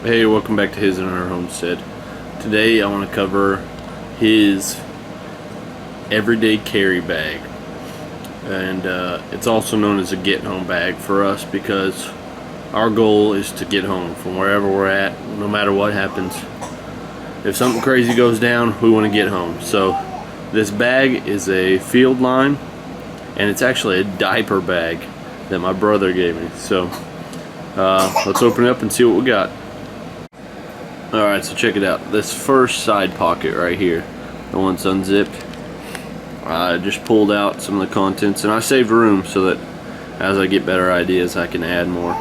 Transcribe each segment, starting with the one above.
Hey, welcome back to His and Her Homestead. Today I want to cover his everyday carry bag, and it's also known as a get home bag for us because our goal is to get home from wherever we're at, no matter what happens. If something crazy goes down, we want to get home. So this bag is a field line, and it's actually a diaper bag that my brother gave me. So let's open it up and see what we got. Alright, so check it out. This first side pocket right here, the one that's unzipped, I just pulled out some of the contents, and I saved room so that as I get better ideas I can add more.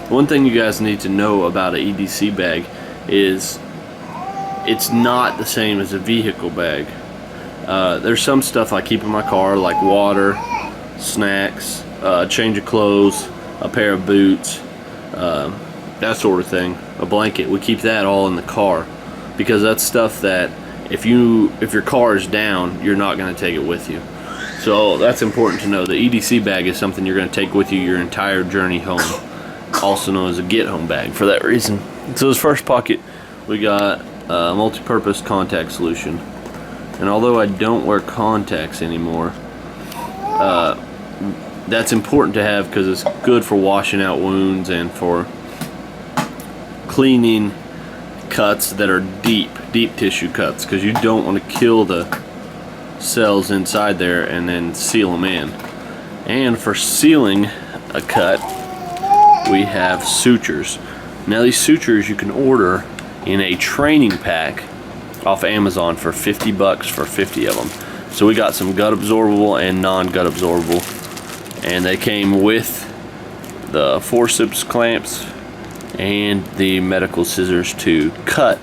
One thing you guys need to know about an EDC bag is it's not the same as a vehicle bag. There's some stuff I keep in my car, like water, snacks, a change of clothes, a pair of boots, that sort of thing, a blanket. We keep that all in the car because that's stuff that if your car is down, you're not going to take it with you. So that's important to know. The EDC bag is something you're going to take with you your entire journey home, also known as a get home bag for that reason. So this first pocket, we got a multi-purpose contact solution, and although I don't wear contacts anymore, that's important to have because it's good for washing out wounds and for cleaning cuts that are deep tissue cuts, because you don't want to kill the cells inside there and then seal them in. And for sealing a cut, we have sutures. Now these sutures you can order in a training pack off Amazon for 50 bucks for 50 of them. So we got some gut absorbable and non-gut absorbable, and they came with the forceps clamps and the medical scissors to cut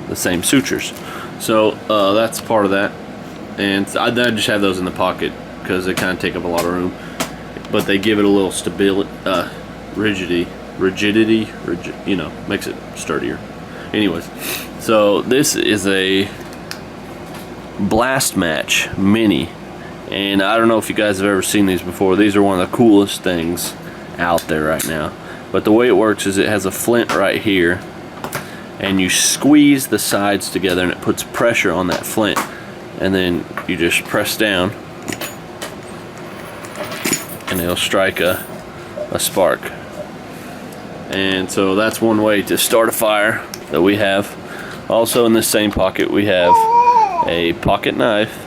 the same sutures. So that's part of that, and I just have those in the pocket because they kind of take up a lot of room, but they give it a little stability, rigidity, you know, makes it sturdier. Anyways, so this is a Blast Match Mini, and I don't know if you guys have ever seen these before. These are one of the coolest things out there right now. But the way it works is it has a flint right here, and you squeeze the sides together and it puts pressure on that flint, and then you just press down and it'll strike a spark. And so that's one way to start a fire that we have. Also in this same pocket we have a pocket knife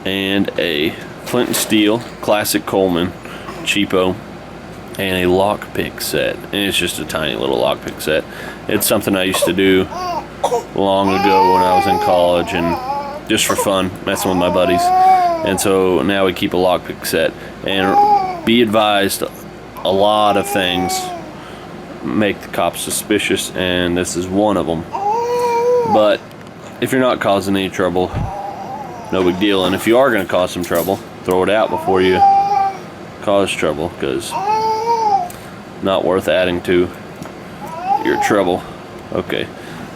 and a flint and steel classic Coleman cheapo, and a lockpick set, and it's just a tiny little lockpick set. It's something I used to do long ago when I was in college, and just for fun, messing with my buddies. And so now we keep a lockpick set. And be advised, a lot of things make the cops suspicious, and this is one of them. But if you're not causing any trouble, no big deal. And if you are going to cause some trouble, throw it out before you cause trouble, because not worth adding to your trouble. Okay,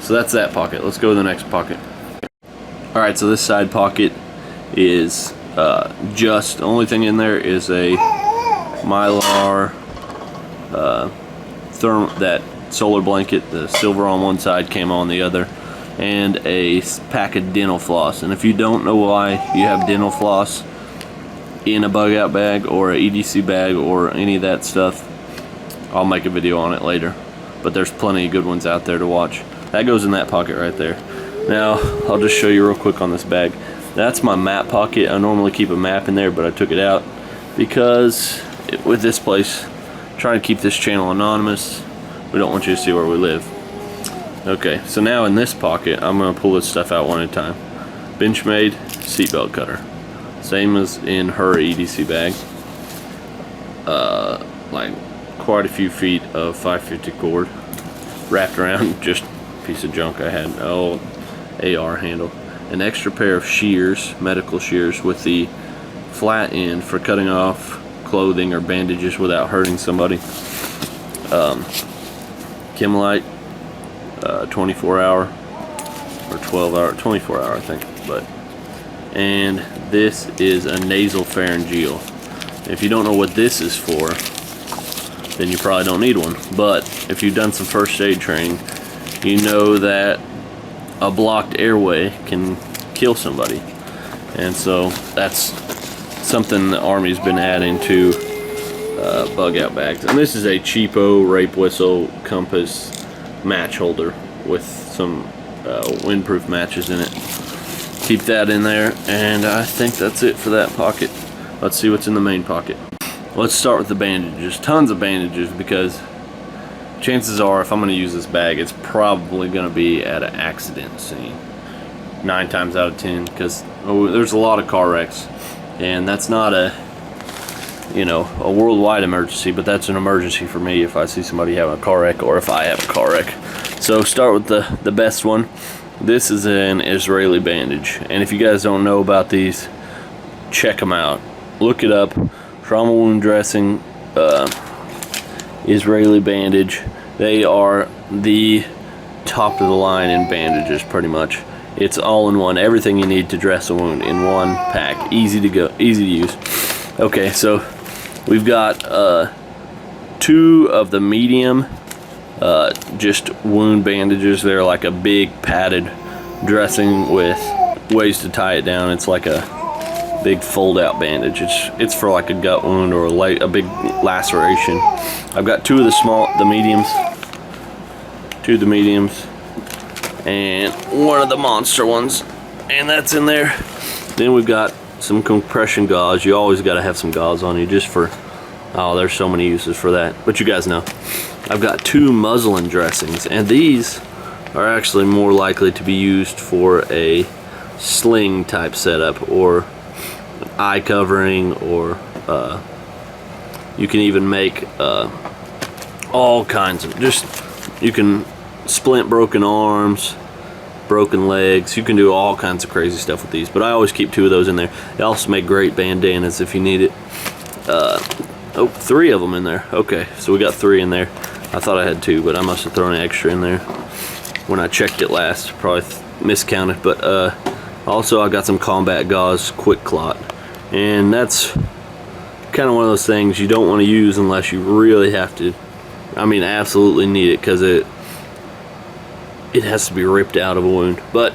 so that's that pocket. Let's go to the next pocket. Alright, so this side pocket is just, the only thing in there is a Mylar that solar blanket, the silver on one side, camo on the other, and a pack of dental floss. And if you don't know why you have dental floss in a bug out bag or a EDC bag or any of that stuff, I'll make a video on it later, but there's plenty of good ones out there to watch. That goes in that pocket right there. Now I'll just show you real quick on this bag. That's my map pocket. I normally keep a map in there, but I took it out because with this place, trying to keep this channel anonymous, we don't want you to see where we live. Okay, so now in this pocket, I'm going to pull this stuff out one at a time. Benchmade seatbelt cutter, same as in her EDC bag. Like quite a few feet of 550 cord wrapped around just a piece of junk I had. Oh, AR handle. An extra pair of shears, medical shears, with the flat end for cutting off clothing or bandages without hurting somebody. Chemolite, 24 hour or 12 hour, 24 hour I think. And this is a nasal pharyngeal. If you don't know what this is for, then you probably don't need one, but if you've done some first aid training, you know that a blocked airway can kill somebody. And so that's something the Army's been adding to bug out bags. And this is a cheapo rape whistle compass match holder with some windproof matches in it. Keep that in there, and I think that's it for that pocket. Let's see what's in the main pocket. Let's start with the bandages. Tons of bandages, because chances are if I'm going to use this bag, it's probably going to be at an accident scene. 9 times out of 10, because there's a lot of car wrecks, and that's not a worldwide emergency, but that's an emergency for me if I see somebody having a car wreck, or if I have a car wreck. So start with the best one. This is an Israeli bandage, and if you guys don't know about these, check them out. Look it up. Trauma wound dressing, Israeli bandage. They are the top of the line in bandages, pretty much. It's all in one. Everything you need to dress a wound in one pack. Easy to go, easy to use. Okay, so we've got 2 of the medium just wound bandages. They're like a big padded dressing with ways to tie it down. It's like a big fold out bandage. It's for like a gut wound or a big laceration. I've got 2 of the mediums, 2 of the mediums, and 1 of the monster ones, and that's in there. Then we've got some compression gauze. You always got to have some gauze on you, just for, oh, there's so many uses for that, but you guys know. I've got 2 muslin dressings, and these are actually more likely to be used for a sling type setup, or eye covering, or you can even make all kinds of, you can splint broken arms, broken legs. You can do all kinds of crazy stuff with these, but I always keep 2 of those in there. They also make great bandanas if you need it. 3 of them in there. Okay, so we got 3 in there. I thought I had 2, but I must have thrown an extra in there when I checked it last. Probably miscounted. But also I got some combat gauze quick clot, and that's kind of one of those things you don't want to use unless you really have to. I mean, absolutely need it, because it has to be ripped out of a wound, but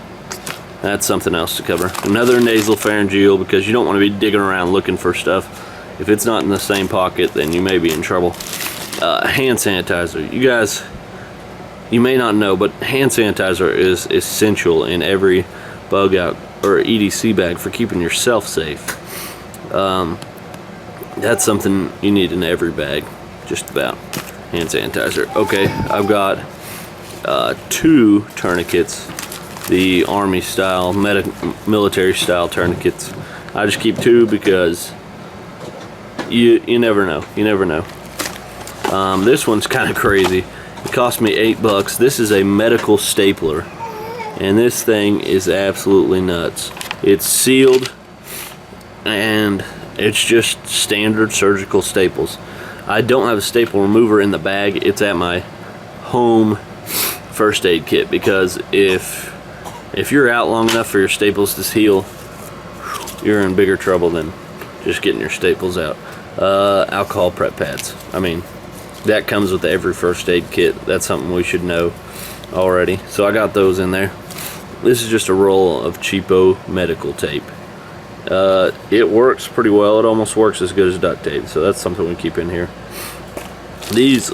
that's something else to cover. Another nasal pharyngeal, because you don't want to be digging around looking for stuff. If it's not in the same pocket, then you may be in trouble. Hand sanitizer. You guys, you may not know, but hand sanitizer is essential in every bug out or EDC bag for keeping yourself safe. That's something you need in every bag, just about. Hand sanitizer. Okay, I've got 2 tourniquets, the Army style, military style tourniquets. I just keep 2 because you never know. You never know. This one's kind of crazy. It cost me $8. This is a medical stapler, and this thing is absolutely nuts. It's sealed, and it's just standard surgical staples. I don't have a staple remover in the bag. It's at my home first aid kit, because if you're out long enough for your staples to heal, you're in bigger trouble than just getting your staples out. Alcohol prep pads. I mean, that comes with every first aid kit. That's something we should know already. So I got those in there. This is just a roll of cheapo medical tape. It works pretty well. It almost works as good as duct tape, so that's something we keep in here. These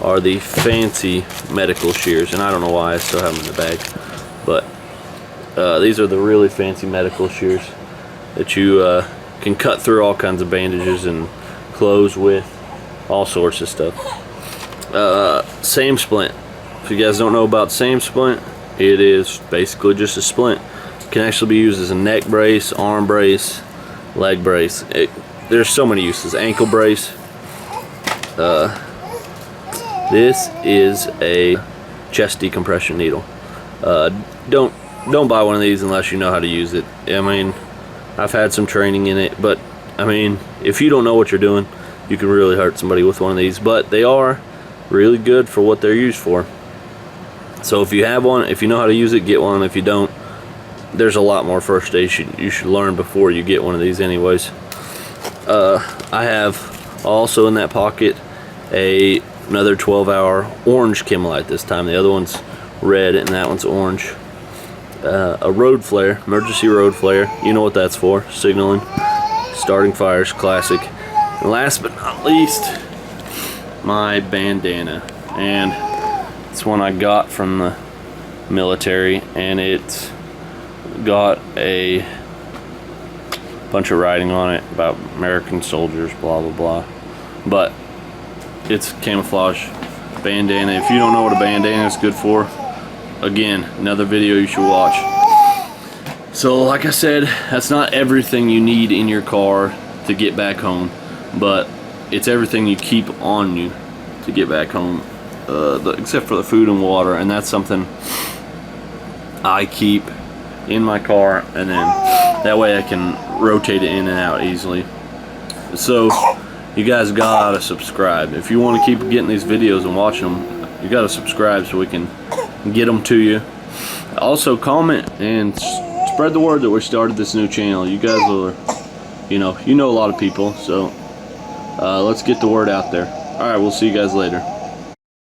are the fancy medical shears, and I don't know why I still have them in the bag, but these are the really fancy medical shears that you can cut through all kinds of bandages and clothes with, all sorts of stuff. Same splint. If you guys don't know about same splint, it is basically just a splint. It can actually be used as a neck brace, arm brace, leg brace. There's so many uses. Ankle brace. This is a chest decompression needle. Don't buy one of these unless you know how to use it. I mean, I've had some training in it, but I mean, if you don't know what you're doing, you can really hurt somebody with one of these. But they are really good for what they're used for. So if you have one, if you know how to use it, get one. If you don't, there's a lot more first aid you should learn before you get one of these anyways. I have also in that pocket a Another 12-hour orange Chemolyte this time. The other one's red and that one's orange. A road flare, emergency road flare. You know what that's for, signaling, starting fires, classic. And last but not least, my bandana. And it's one I got from the military, and it's got a bunch of writing on it about American soldiers, blah blah blah, but it's camouflage bandana. If you don't know what a bandana is good for, again, another video you should watch. So like I said, that's not everything you need in your car to get back home, but it's everything you keep on you to get back home, except for the food and water, and that's something I keep in my car, and then that way I can rotate it in and out easily. So you guys gotta subscribe if you want to keep getting these videos and watch them. You gotta subscribe so we can get them to you. Also comment and spread the word that we started this new channel. You guys are, you know a lot of people, so let's get the word out there. Alright, we'll see you guys later.